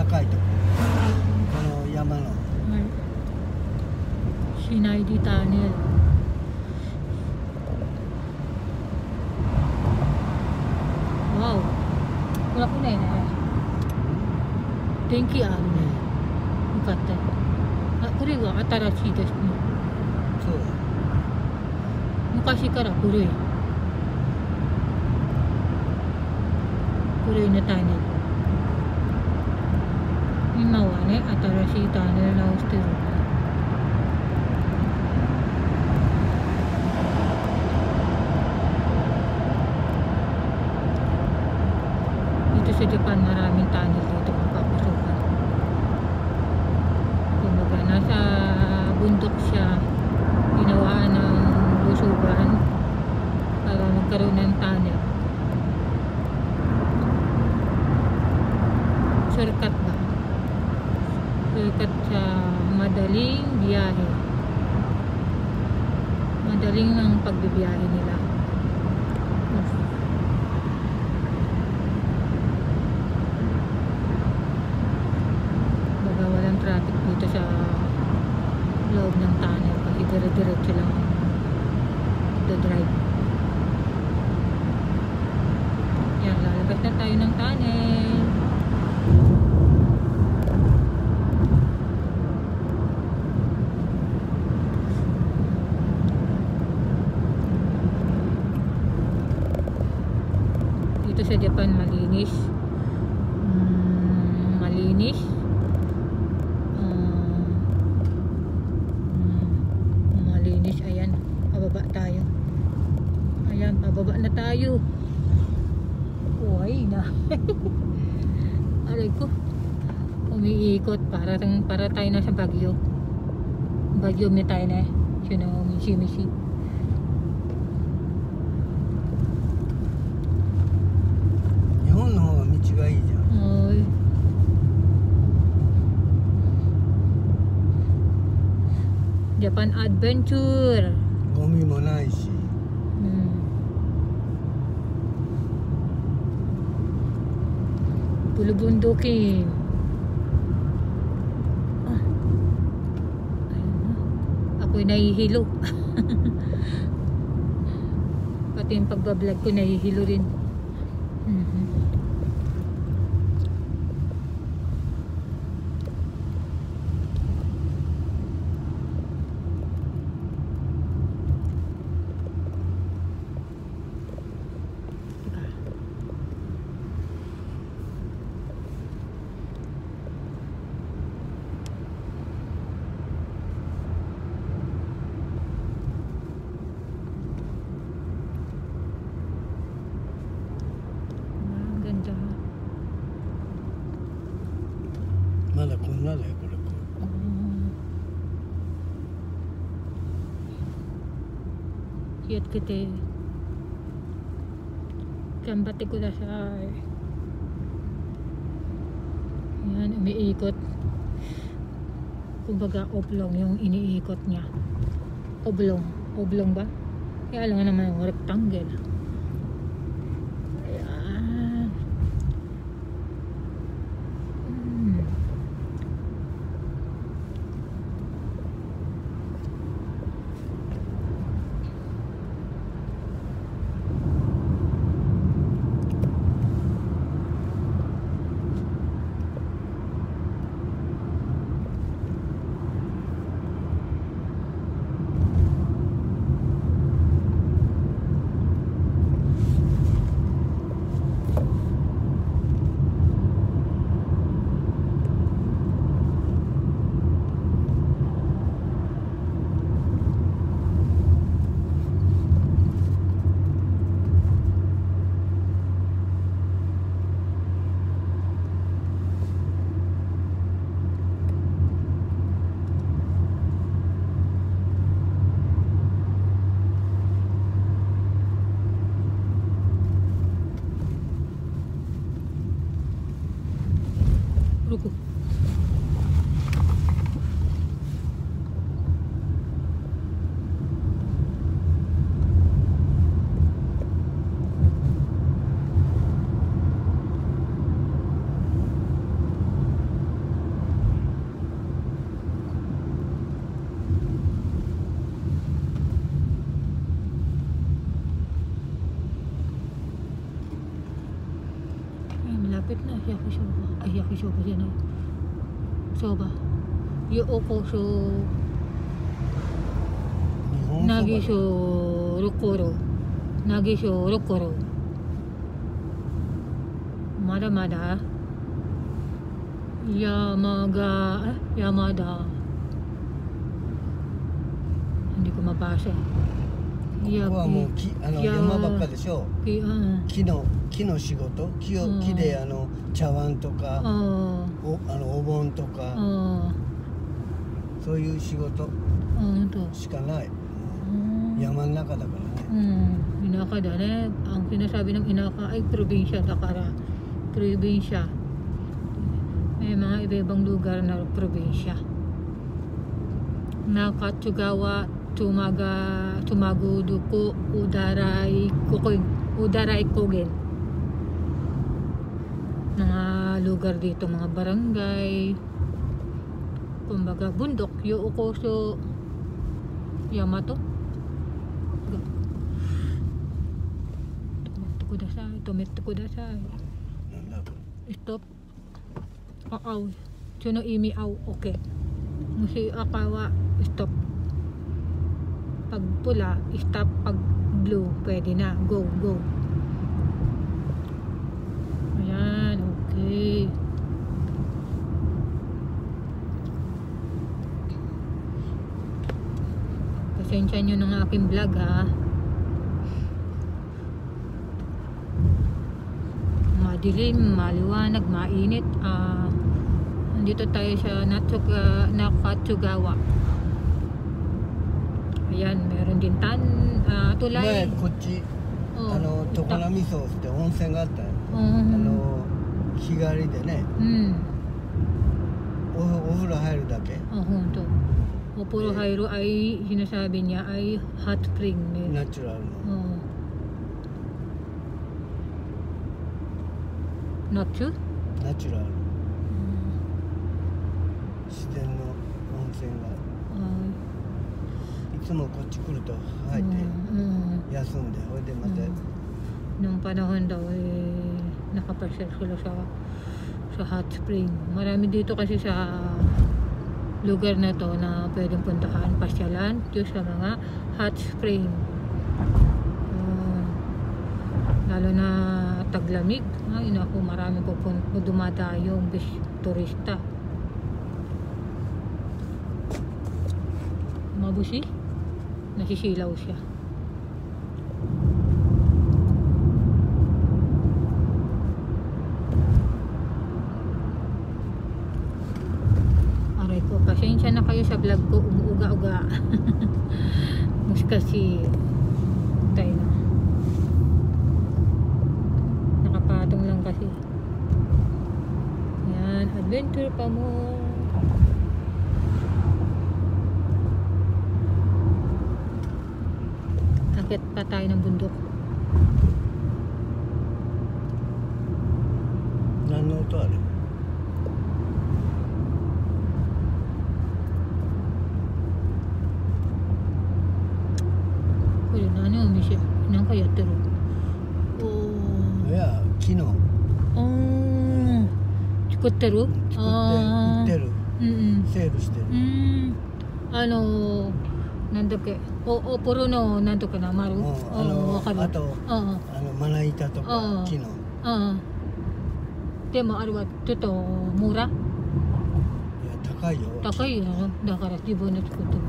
高いとここの山の、はい、Sinai di Tunnel. Wow, wala ko na yun eh. 電気あるね。よかったよ。あ、これは新しいですね。そう昔から古い。古いのターネル。今はね、新しいターネル直してる。Dito sa Japan, maraming tunnel dito magpapasukan. Kumbaga, nasa bundok siya, ginawaan ng lusugan para magkaroon ng tunnel. Shortcut ba? Shortcut sa madaling biyahe. Madaling ang pagbibiyahe nila. Baga walang traffic dito sa loob ng tunnel kasi dire-diretso lang drive. Yan, lalabas na tayo ng tunnel. Dito sa Japan malinis. Malinis. Malinis. Ayan, pababa tayo. Ayan, pababa na tayo. Uy na. Aray ko. Umiikot para tayo nasa Baguio. Baguio mi tayo na. Sino misi-misi. Japan の方が道がいいじゃん。はい。Japan Adventure. ゴミもないし。Bulubundukin. Ah. Ayun na. Ako'y nahihilo. Pati yung pagbablog ko nahihilo rin. Ganda. まだこんなだよこれ。Cute kita. Kambati ko na siya. Yan, umiikot. Kumbaga oblong yung iniikot niya. Oblong. Oblong ba? Kaya lang naman yung rectangle. Ayan. yakisoba. Ay, yakisobaじゃない。soba. Yokoso. 日本そばだ。 Nagiso Rokoro. Nagiso Rokoro. まだまだ Yamada. Hindi ko mabasa. ここはもう山ばっかでしょ。木の仕事、木で茶碗とかお盆とかそういう仕事しかない。山の中だからね。Inaka da ne. Ang sinasabi ng Inaka ay probinsya Takara. Probinsya. May mga iba-ibang lugar na probinsya. Nakatsugawa, Tumaguduko, Udaray Kogen. Mga lugar dito, mga barangay. Kumbaga, bundok. Yokoso Yamato. Tomete kudasai. Stop. Aw. Suno imi aw. Okay. Musi akawa. Stop. Pag pula, stop. Pag blue, pwede na. Go. Ayan. Okay. Pasensya nyo ng aking vlog ha. Madilim, maliwanag, mainit. Nandito tayo sa Nakatsugawa. Ayan, meron din tulay. 前こっち常滑荘って温泉があったよ。日帰りでね。お風呂入るだけ。Honto. O puro hayro ay sinasabi niya ay hot spring. Natural no. Nature? Natural. 自然の温泉が。いつもこっち来ると入って休んで、それでまた。Nung panahon daw nakapasyal sila sa hot spring. Marami dito kasi sa lugar na to na pwedeng puntahan, pasyalan, just sa mga hot spring. Lalo na taglamig. Ay naku, marami dumadayong turista. Mabusi, nasisilaw siya. Aray ko, pasensya na kayo sa vlog ko, umuuga-uga. Mas kasi tayo na. Nakapatong lang kasi. Yan, adventure pa mo. Akit pa tayo ng bundok. Nano to ari? Kore nani o mise? Nanka yatteru?いや、木の。作ってる？売ってる。セールしてる。なんだっけ、おポロのなんとかな、丸。わかる。あと、まな板とか木の。でもあれはちょっとムラ？いや、高いよ。高いよ。だから自分で作ってる。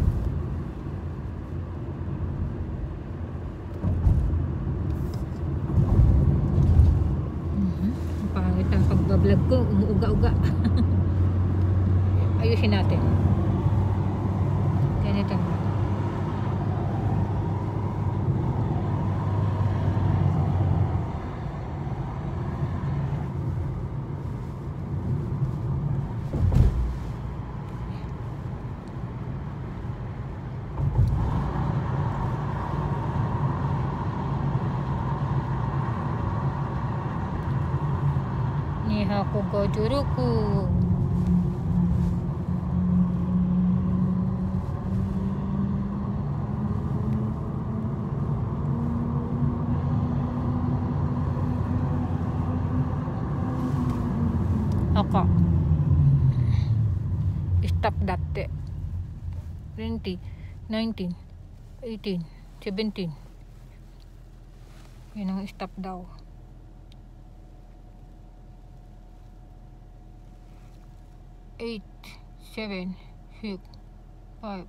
Pangit ang pagbablog ko, umuuga-uga. Ayusin natin. Ganito. Nihaku go juruku. 赤stop だって。20 19 18 17 yun ang stop daw. 8 7 6 5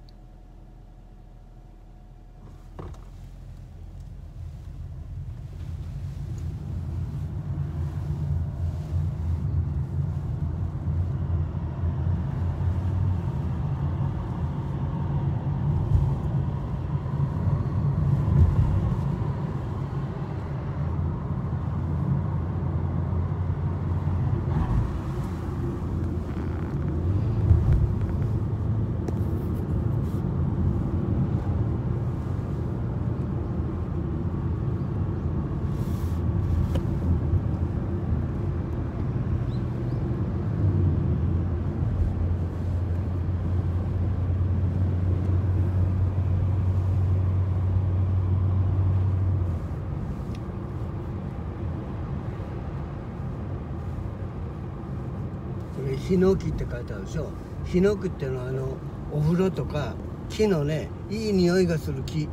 ヒノキって書いてあるでしょ。ヒノキっていうのはお風呂とか木のね、いい匂いがする木。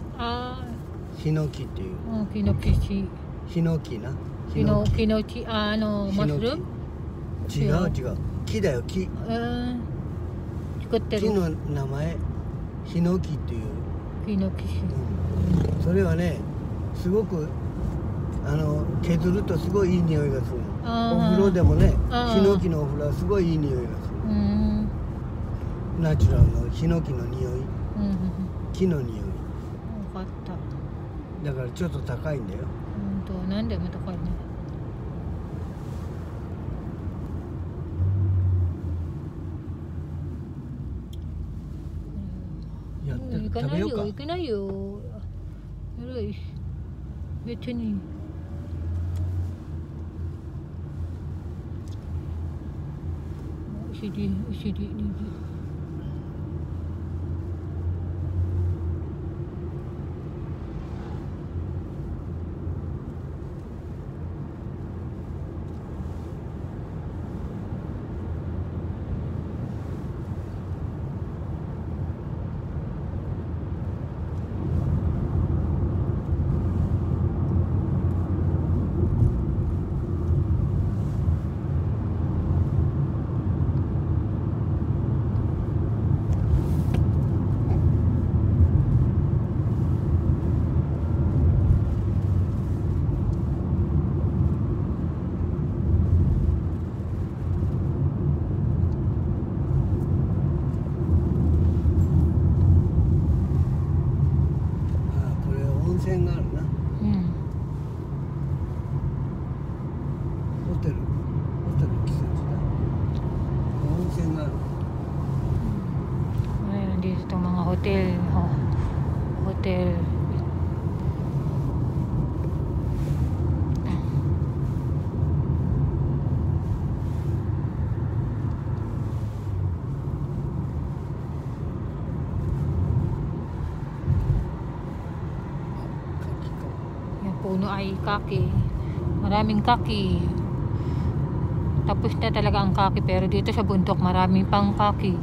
ヒノキっていう。ヒノキ木。ヒノキな。ヒノキマッシュルーム？違う。木だよ、木。作ってる。木の名前、ヒノキっていう。ヒノキ。それはね、すごく削るとすごいいい匂いがする。お風呂でもね、ヒノキのお風呂はすごいいい匂いがする。ナチュラルのヒノキの匂い、木の匂い。分かった。だからちょっと高いんだよ。なんでも高いね。食べようか。行けないよ。別に。お尻hotel. Yung puno ay kaki. Maraming kaki. Tapos na talaga ang kaki, pero dito sa bundok maraming pang kaki.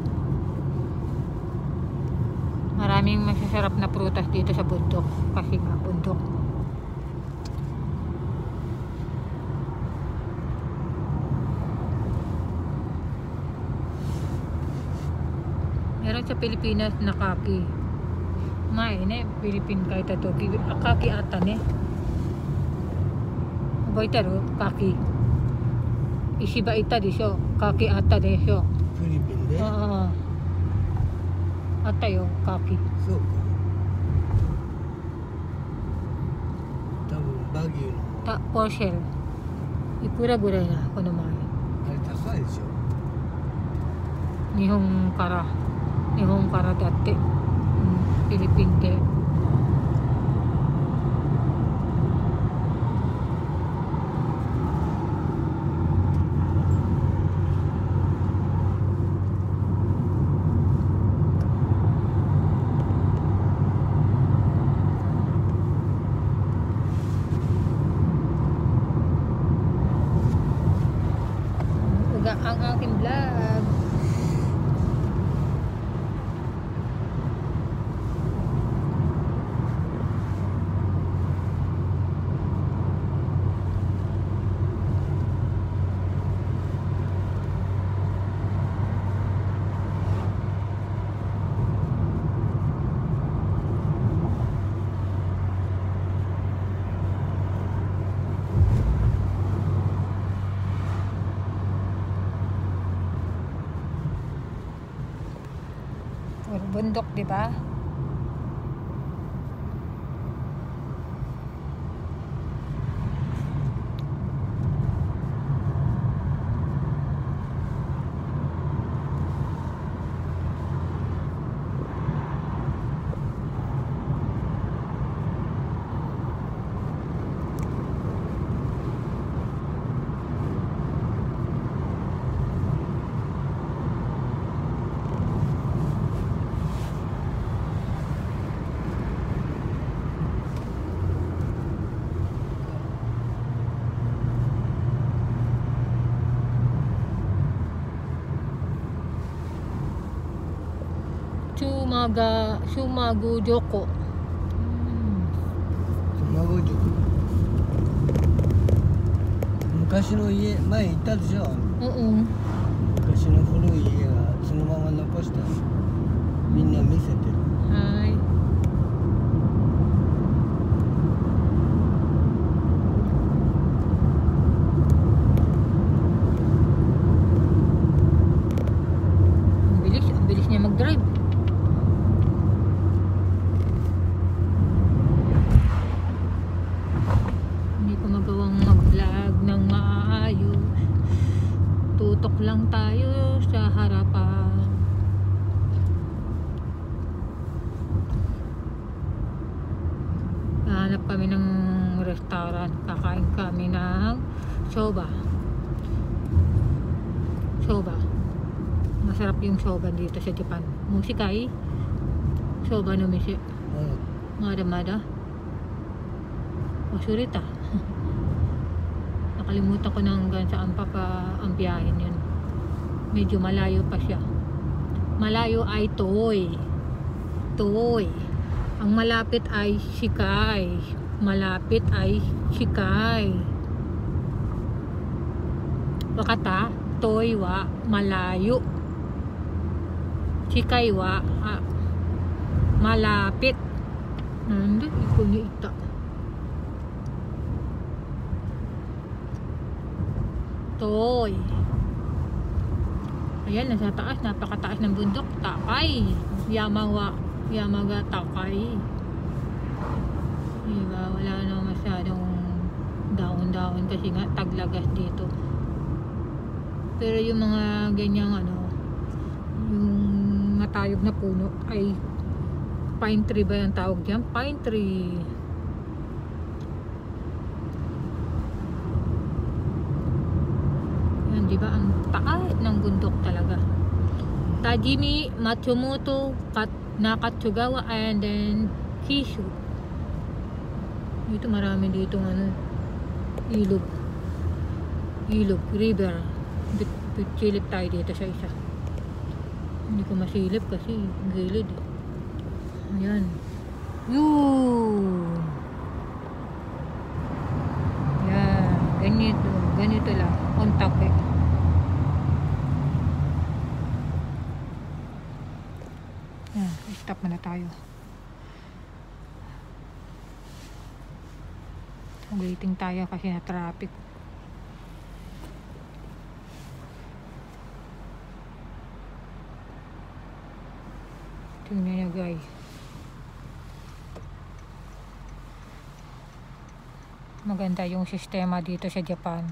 Maraming masasarap na prutas dito sa bundok kasi nga bundok. Meron sa Pilipinas na kaki. May Philippine kahit ito kaki ata ne. Boitaro kaki. Ishiba ita desho. Kaki ata desho. Philippine de? Ata yo kaki. そうか。多分バギーの。ポーシェル。いくらぐらいなこの前。あれ高いでしょ。日本からだって、フィリピンで。vlog. Bundok, di ba? Sumagu Joko. Sumagu Joko. 昔の家、前行ったでしょ。昔の古い家がそのまま残した。みんな見せてる。はい。Ang bilis niya mag-drive. Tutok lang tayo sa harapan. Hanap kami ng restaurant. Kakain kami ng soba. Masarap yung soba dito sa Japan. Musikai soba no mise. Mada Masurita. Nakalimutan ko na hanggang saan pa ang biyahin yun. Medyo malayo pa siya. Malayo ay Toy. Ang malapit ay Shikai. Wakata Toy wa malayo. Shikai wa malapit. Nandun ikunita. Toy. Ayan, nasa taas, napakataas ng bundok. Takay. Yamaga Takay. Diba, wala na masyadong daon kasi nga taglagas dito. Pero yung mga ganyang yung matayog na puno ay pine tree ba yung tawag dyan? Pine tree. Diba ang taas ng bundok talaga. Tajimi, Matsumoto, Nakatsugawa, and then Kishu. Dito marami dito ilog, river. Silip tayo dito sa isa. Hindi ko masilip kasi gilid. Ayan. Yun. Yan. Ganito lang. On top stop muna tayo. Waiting tayo kasi na traffic. Tingnan nyo guys. Maganda yung sistema dito sa Japan.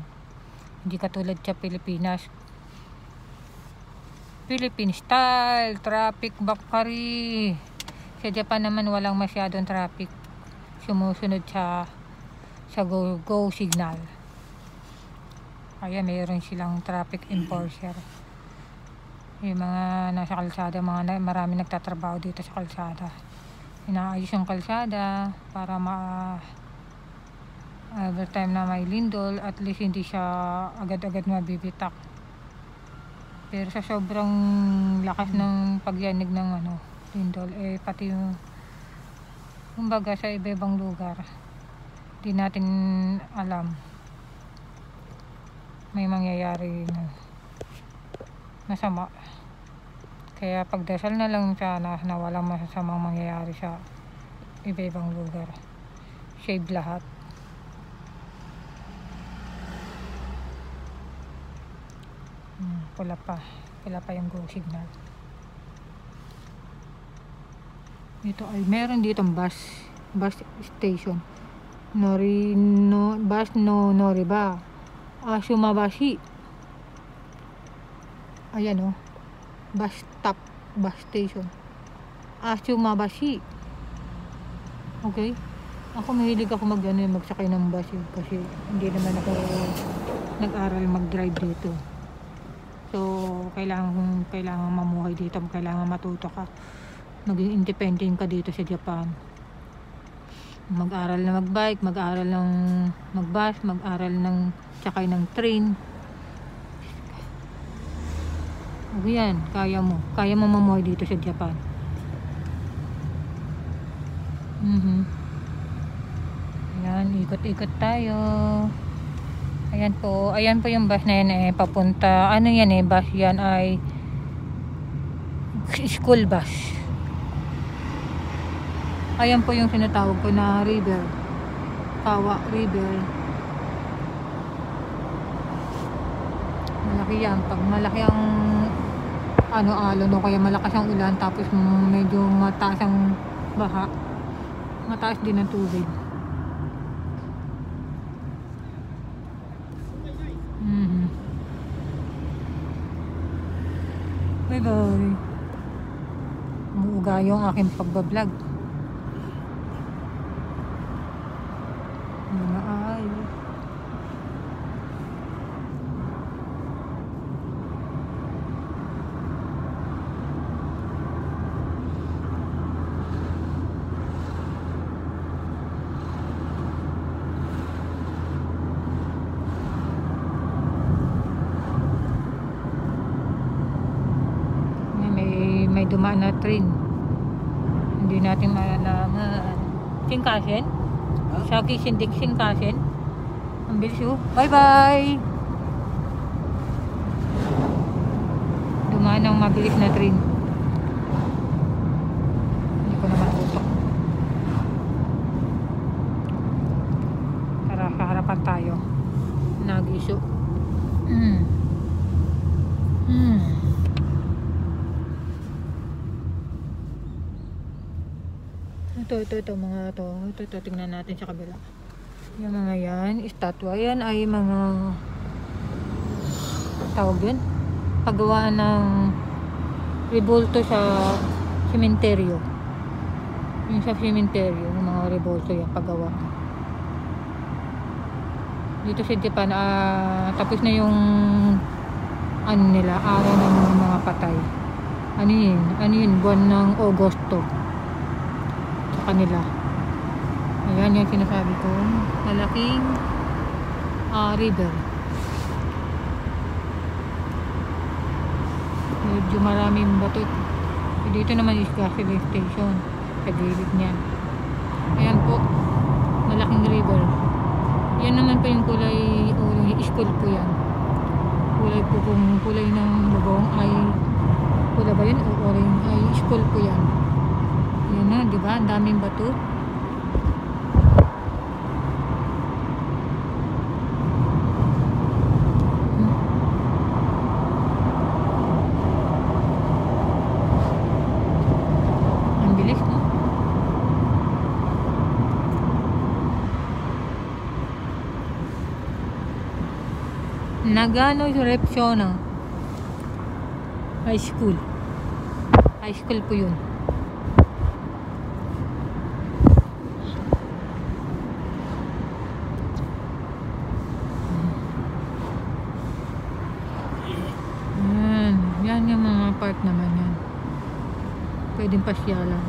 Hindi katulad sa Pilipinas. Philippine style, traffic bakari. Sa Japan naman walang masyadong traffic. Sumusunod sa go signal. Kaya mayroon silang traffic enforcer. Yung mga nasa kalsada, marami nagtatrabaho dito sa kalsada. Inaayos yung kalsada para every time na may lindol, at least hindi siya agad-agad mabibitak. Pero sa sobrang lakas ng pagyanig ng lindol, pati yung kumbaga sa iba-ibang lugar, di natin alam, may mangyayari na masama. Kaya pagdasal na lang sana na walang masasamang mangyayari sa iba-ibang lugar. Save lahat. Pula pa yung go signal. Ito ay meron ditong bus station. Bus Noriba. Shumabashi. Ayan bus station. Shumabashi. Okay? Ako mahilig ako magsakay ng bus kasi hindi naman ako nag-aral mag-drive dito. So, kailangan mamuhay dito, kailangan matuto ka. Maging independent ka dito sa Japan. Mag-aral na mag-bike, mag-aral ng mag-bus, mag-aral ng sakay ng train. O yan, kaya mo mamuhay dito sa Japan. Ayan, ikot-ikot tayo. Ayan po yung bus na yan papunta, bus yan ay school bus. Ayan po yung sinatawag ko na river, Kawa River. Malaki yan, pag malaki ang alon o kaya malakas ang ulan tapos medyo mataas ang baha, mataas din ang tubig. Bye bye. Umuuga yung aking pagbablog. Ayos. May dumaan na train. Hindi natin malalaman. Shinkansen? Saki Shinkansen. Ang bilis Bye bye! Dumaan ng mabilis na train. Hindi ko na matutok. Tara, kaharapan tayo. Nagiso. Ito mga ito tingnan natin sa kabila. Yung mga yan, estatwa yan ay mga tawag din, pagawaan ng rebulto sa sementeryo. Yung sa sementeryo, yung mga rebulto yan, pagawa. Dito sa Japan, tapos na yung araw ng mga patay. Ano yun, buwan ng Agosto kanila. Ayan yung sinasabi ko, malaking river. Medyo maraming bato. Dito naman is gasoline station sa gilid niyan. Ayan po, malaking river. Yan naman po yung kulay school po yan. Kung kulay ng lubong ay kulay ba yun o orange ay school po yan. Yan na, di ba? Ang daming bato. Ang bilis, no? Nagano Repsona High School. High school po yun. Yan yung mga park naman yan. Pwedeng pasyalan.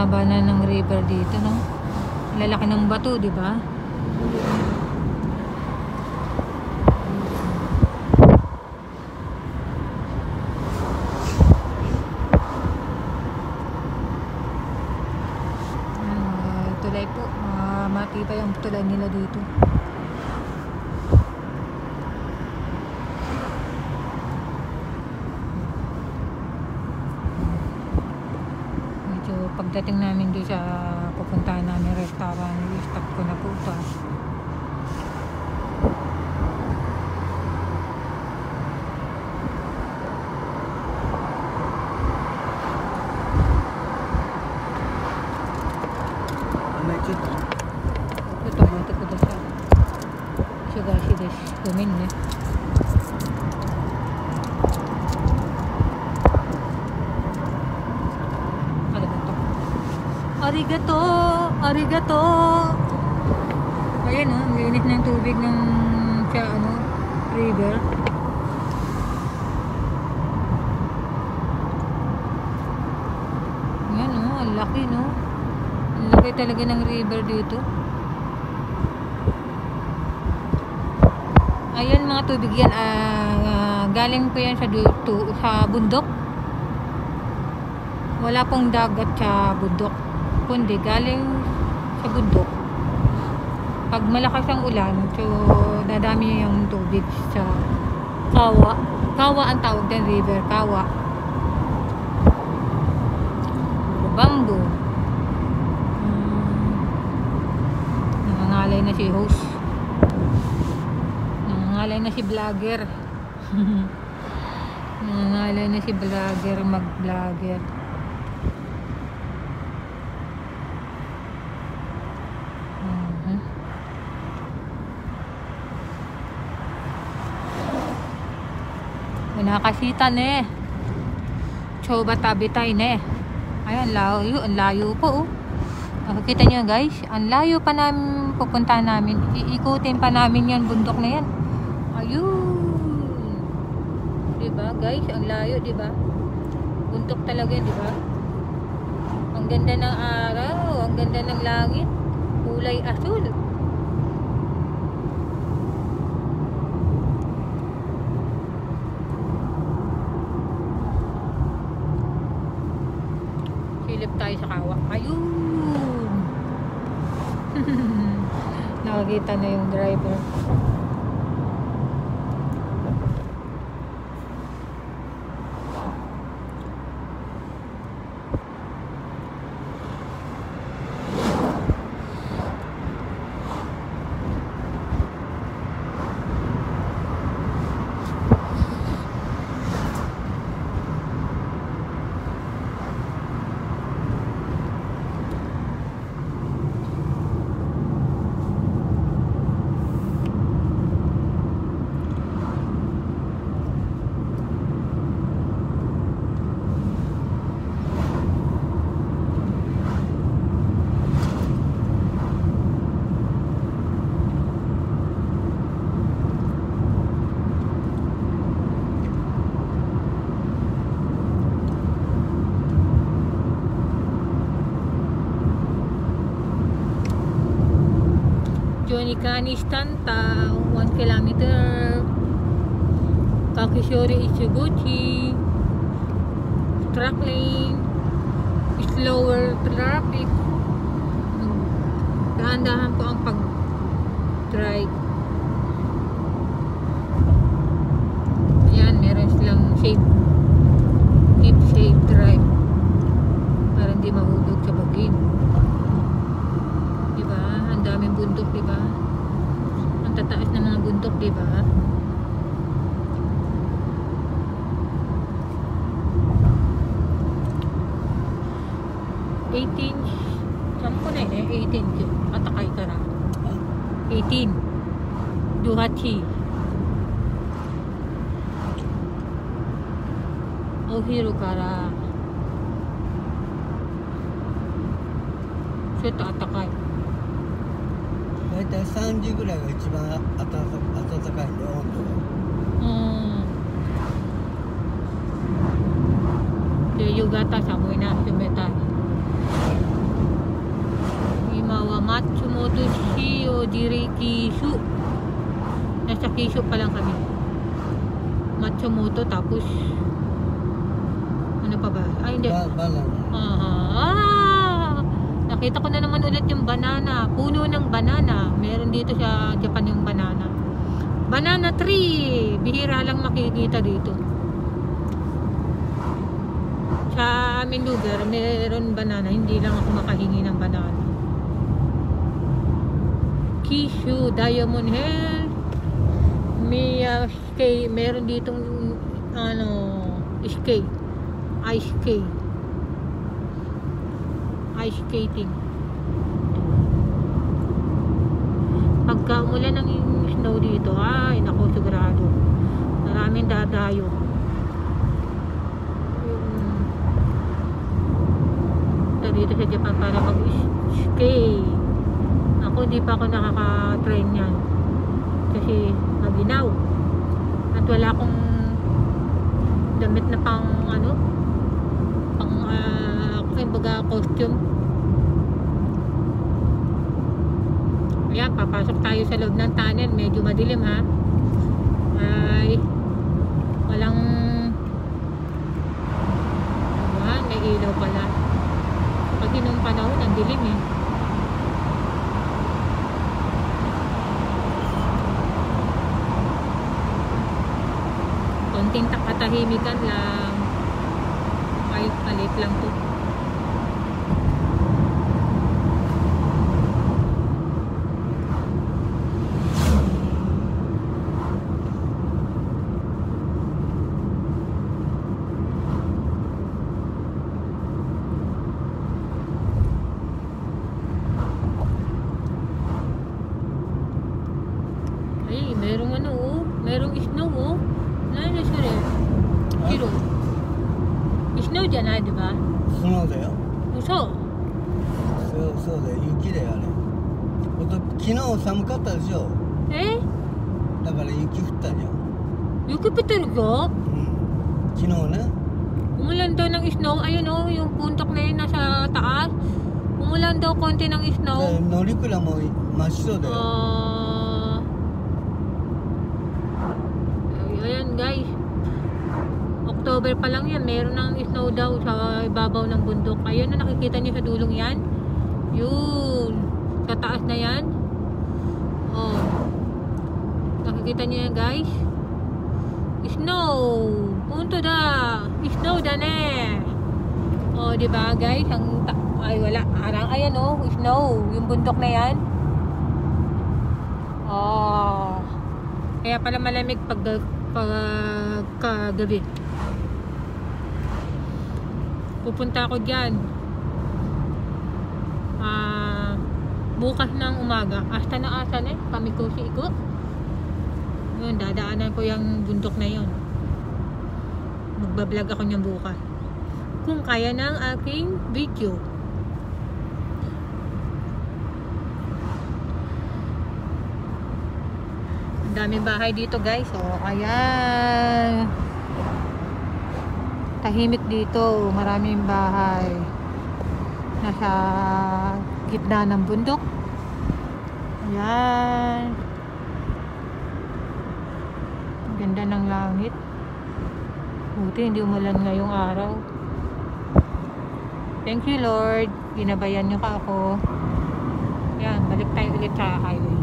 haba na ng river dito, no? Lalaki ng bato, di ba? Tulay po, matibay ang tulay nila dito. Pagdating namin doon sa pupuntahan namin restaurant, i-stop ko na po ito. Ito, buti ko doon siya. Siya guys, kumin na. Arigato! Arigato! Ayan o, ang linis ng tubig ng sa river. Ayan o, ang laki no. Ang laki talaga ng river dito. Ayan mga tubig yan, galing po yan sa bundok. Wala pong dagat sa bundok, kundi galing sa bundok. Pag malakas ang ulan, so dadami yung tubig sa kawa. Kawa ang tawag ng river, kawa. Bamboo. Nangangalay na si host. Nangangalay na si vlogger. Nangangalay na si vlogger, mag-vlogger. Nakasita ne. Choba tabitay ne. Ayan, ang layo po oh. Nakikita nyo guys, ang layo pa namin pupunta namin. Iikutin pa namin yan, bundok na yan. Ayun. Diba guys, ang layo, diba? Bundok talaga, diba? Ang ganda ng araw, ang ganda ng langit. Kulay asul. Silip tayo sa kawa. Ayun. Nakakita na yung driver. Jonikani Stanta, 1 kilometer. Kakishori Ichibuchi. Truck lane. Slower traffic. Dahan-dahan po ang pag-drive. Ayan, meron silang safe. Keep safe drive. Para hindi mahulog sa bagin. Diba? Ang daming bundok, diba? Ang tataas na mga bundok, diba? Saan ko na eh? 18 atakay ka na. 18 Duhachi Ohiro kara Seta atakay. だいたい3時ぐらいが一番暖かいんで、温度が。で夕方寒いな、冷たい。Matsumoto Shiojiri Kishu. Nasa Kishu pa lang kami. Matsumoto, tapos ano pa ba? Ay, hindi. Nakita ko na naman ulit yung banana. Puno ng banana. Meron dito sa Japan yung banana. Banana tree. Bihira lang makikita dito. Sa aming lugar, meron banana. Hindi lang ako makahingi ng banana. Kishu, Diamond Hill. Skate. Meron ditong skate. Ice skate. Ice skating. Pagka umulan ng snow dito, ay naku, sigurado maraming dadayo. Dito sa Japan para mag-skate. Ako, hindi pa ako nakaka-train yan kasi maginaw at wala akong damit na pang baga costume. Ayan, papasok tayo sa loob ng tunnel. Medyo madilim, ha. Ay walang may ilaw pala. Pag inong panahon ang dilim, eh. Konting katahimikan lang. Kahit palit lang to. Merong snow, oh. Ano siya rin? Zero. Snow じゃない, でば? Snow だよ。嘘。そうだよ。雪だよ、あれ。昨日寒かったでしょ。だから雪降ったんよ。雪降ってるか?昨日ね. Umulan daw ng snow. Ayun, oh, yung puntok na yun nasa taas. Umulan daw konti ng snow. 乗鞍も真っ白だよ。Ayan, guys. October pa lang yan. Meron ng snow daw sa ibabaw ng bundok. Ayun na, nakikita niyo sa dulong yan. Yun. Sa taas na yan. Oh. Nakikita niyo yan, guys. Snow. Punto da. Snow da ne. Oh, diba, guys? Ay, wala. Arang, ayan, oh. Snow. Yung bundok na yan. Oh. Kaya pala malamig pagkagabi. Pupunta ako dyan bukas ng umaga. Hasta na asan eh, Kamikoshi Iko. Yun, dadaanan ko yung bundok na yun. Magbablog ako niyan bukas kung kaya ng aking video. Daming bahay dito, guys. So, ayan. Tahimik dito. Maraming bahay. Nasa gitna ng bundok. Ayan. Ganda ng langit. Buti hindi umulan ngayong araw. Thank you, Lord. Ginabayan niyo ka ako. Ayan, balik tayo ulit sa highway.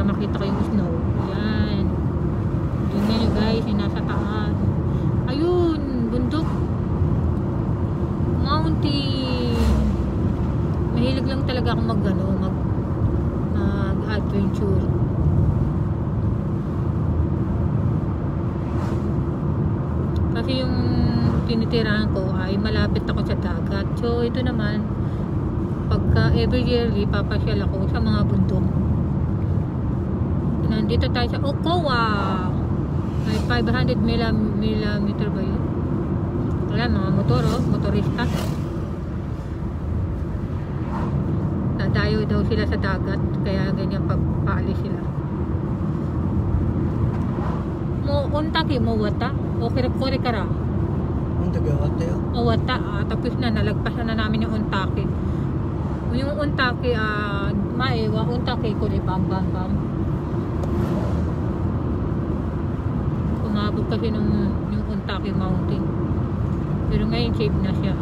Makita ko yung snow. Ayan. Tingnan nyo, guys, yung nasa taas. Ayun, bundok. Mountain. Mahilig lang talaga ako mag-adventure. Kasi yung tinitirahan ko ay malapit ako sa dagat. So, ito naman, pagka every yearly, papasyal ako sa mga bundok. Nandito tayo sa Okawa. May 500 millimeter ba yun? Wala, mga motor, oh, motorista. Dadayo daw sila sa dagat, kaya ganyan pagpaalis sila. Mo untaki mo wata? O kore kara? Wata. Tapos na, nalagpasan na namin yung Untake. Yung Untake, maewa, Untake ko rin, bam. Kumabog kasi yung Untake Mountain. Pero ngayon, safe na siya.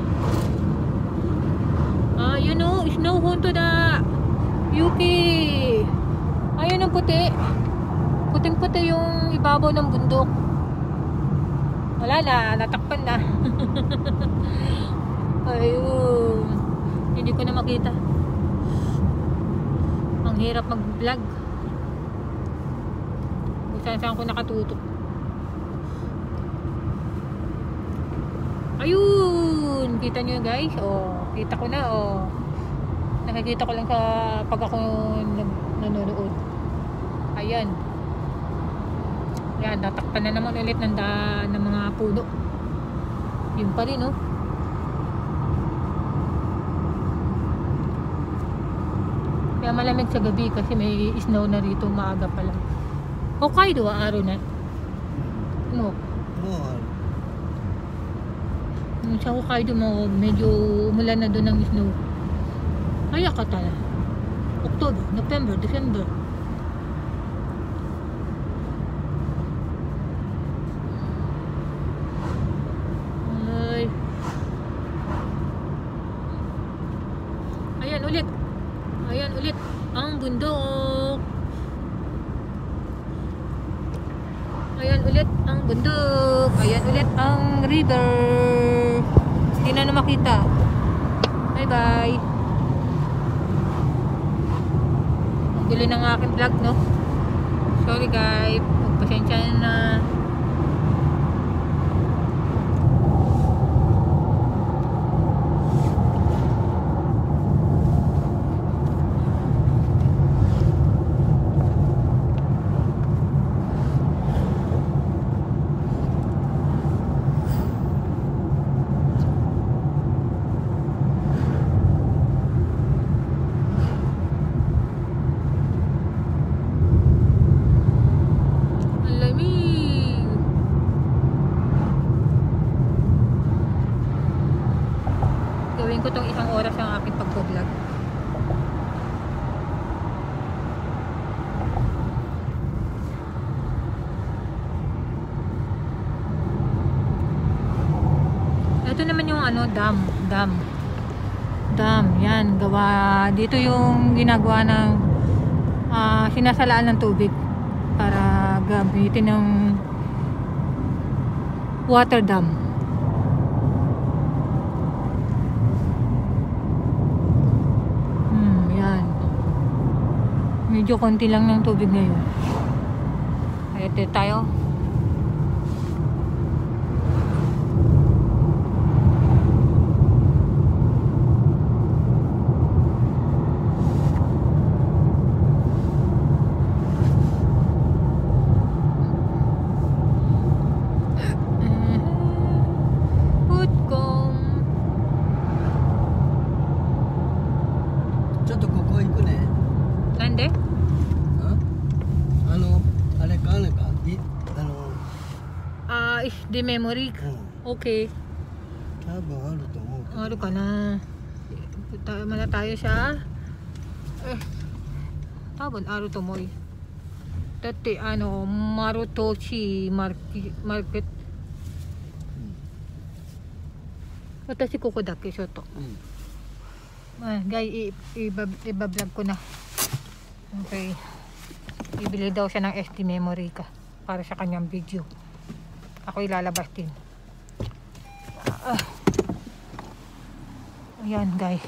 You know, snow hunto na Yuki. Ayun ang puti. Puting-puti yung ibabaw ng bundok. Wala na, natakpan na. Ayun. Hindi ko na makita. Ang hirap mag-vlog. Kung saan ko nakatutok. Ayun. Kita nyo guys. Kita ko na. Nakikita ko lang sa pag ako nanonood. Ayan. Yan, natakpan na naman ulit ng mga puno. Yun pa rin, Kaya malamig sa gabi kasi may snow na rito, maaga pa lang. Hokkaido, araw na. No. Sa Hokkaido mo, medyo umulan na doon ng snow. Kaya ka tala. October, November, December. Ayan ulit ang bundok. Ayan ulit ang bundok. Ayan ulit ang river. Hindi na makita. Bye bye. Ang gulo ng aking vlog, no? Sorry guys, magpasensya na. Gawin ko tong 1 oras ang aking pagpo-vlog. Ito naman yung dam. Yan, gawa dito yung ginagawa ng sinasalaan ng tubig para gamitin ng water dam. Medyo konti lang ng tubig ngayon. Ito tayo. Di memory. Okay. Ano ka na? Tama na tayo sa tabon aro to moy. Dati Marutoshi market. Watashi koko dake shoto. Guys, iba-vlog ko na. Okay. Ibili daw siya ng SD memory ka para sa kanyang video. Ako ilalabas din. Ayan guys.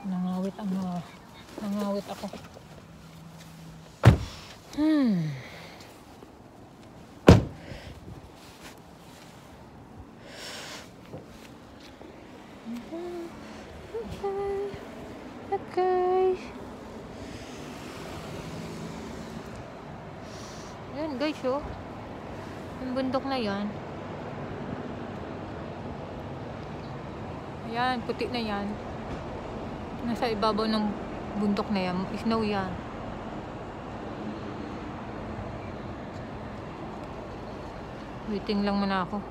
Nangawit ako. Okay. Ayan guys, yung bundok na yan. Ayan, puti na yan. Nasa ibabaw ng bundok na yan. Snow yan. Waiting lang muna ako.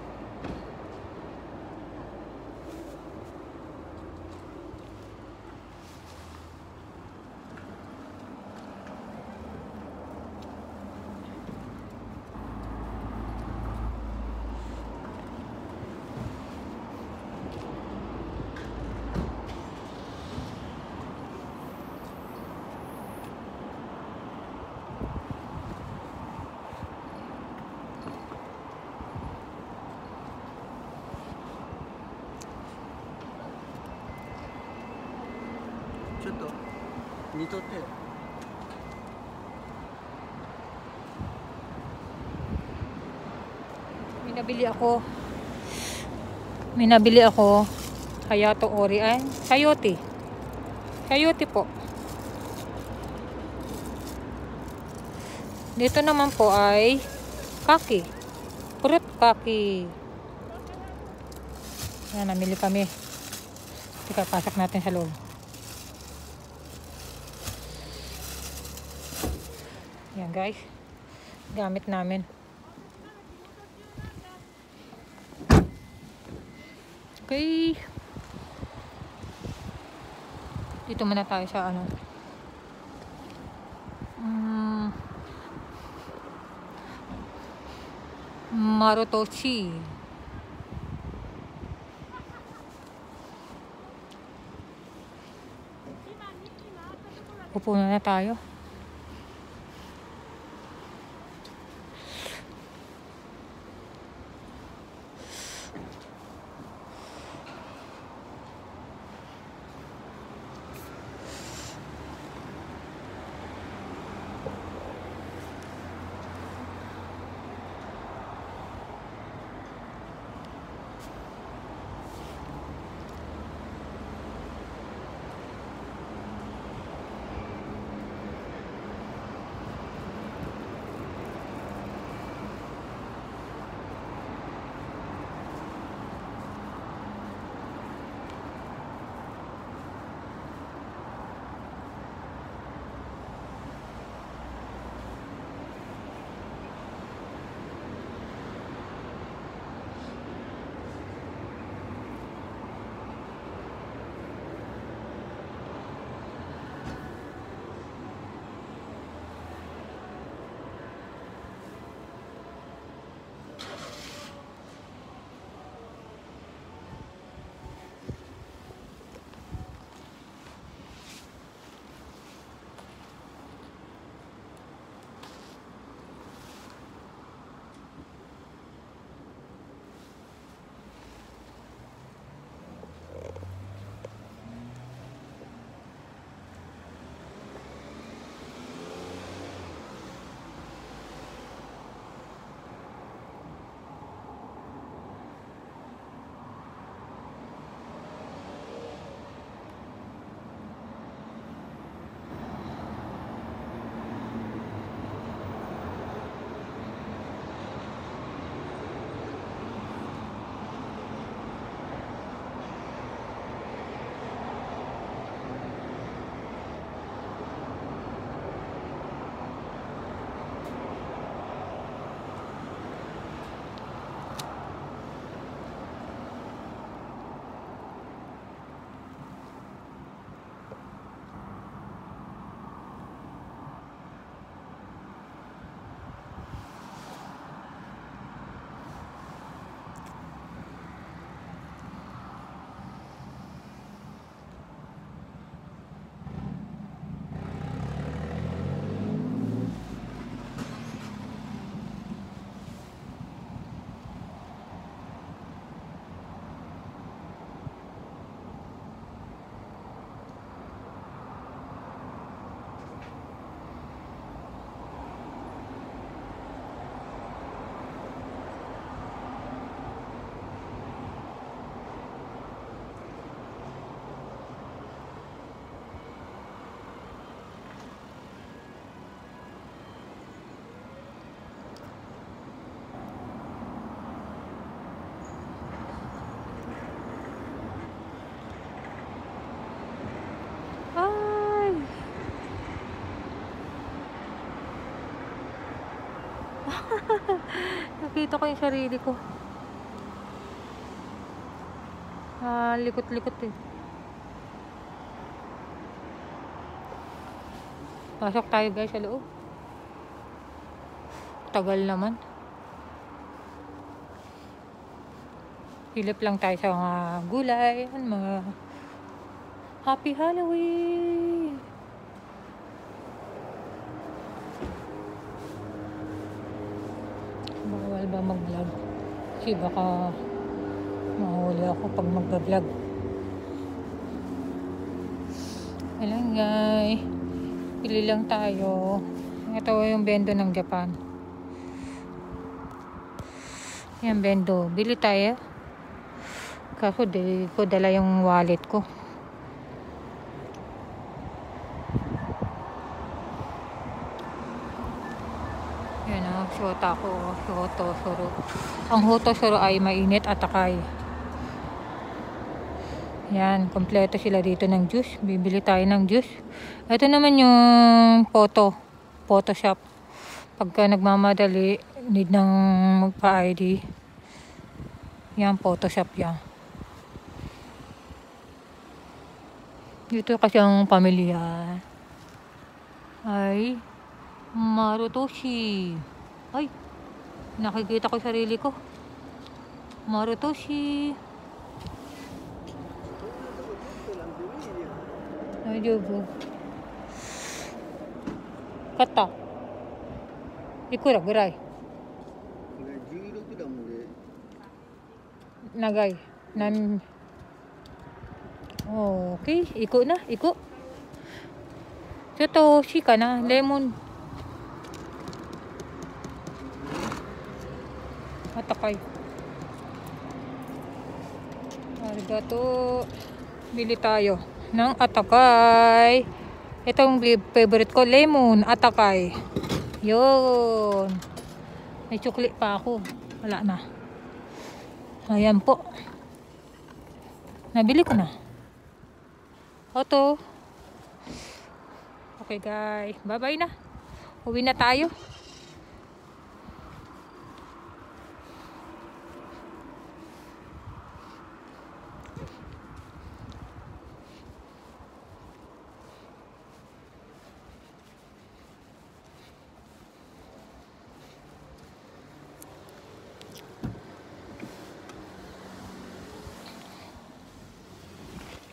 見とってよ。May nabili ako Hayato Ori ay Sayote po. Dito naman po ay kaki, fruit kaki. Yan, namili kami. Teka, pasok natin sa loob. Yan guys, gamit namin. Okay, dito muna tayo sa ano, Marutoshi. Upo na tayo. Nakita ko yung sarili ko. Likot-likot eh. Pasok tayo guys sa loob. Tagal naman. Hilip lang tayo sa mga gulay, mga Happy Halloween! Bawal ba mag-vlog? Kasi baka mahuli ako pag mag-vlog. Ayan guys. Pili lang tayo. Ito yung bendo ng Japan. Yan bendo. Bili tayo. Kaso di ko dala yung wallet ko. Yan o. Shota ko. Shoto soro. Ang hoto soro ay mainit at takay. Yan, kompleto sila dito ng juice. Bibili tayo ng juice. Ito naman yung Photoshop. Pagka nagmamadali, need ng magpa-ID. Yan, Photoshop yan. Dito kasi ang pamilya ay Marutoshi. Ay, nakikita ko sarili ko. Marutoshi. Daijoubu. Kata. Ikura gurai? 16だもんね。長い。Okay, iko na, iko. Ito, shika na, lemon. Matakay. Arigato. Bili tayo ng atakay. Itong favorite ko, lemon, atakay. Yun. May tsukli pa ako. Wala na. Ayan po. Nabili ko na. Oto. Okay guys. Bye-bye na. Uwi na tayo.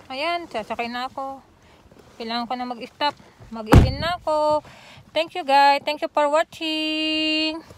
Ayan, sasakay na ako. Kailangan ko na mag-stop. Mag-in na ako. Thank you guys. Thank you for watching.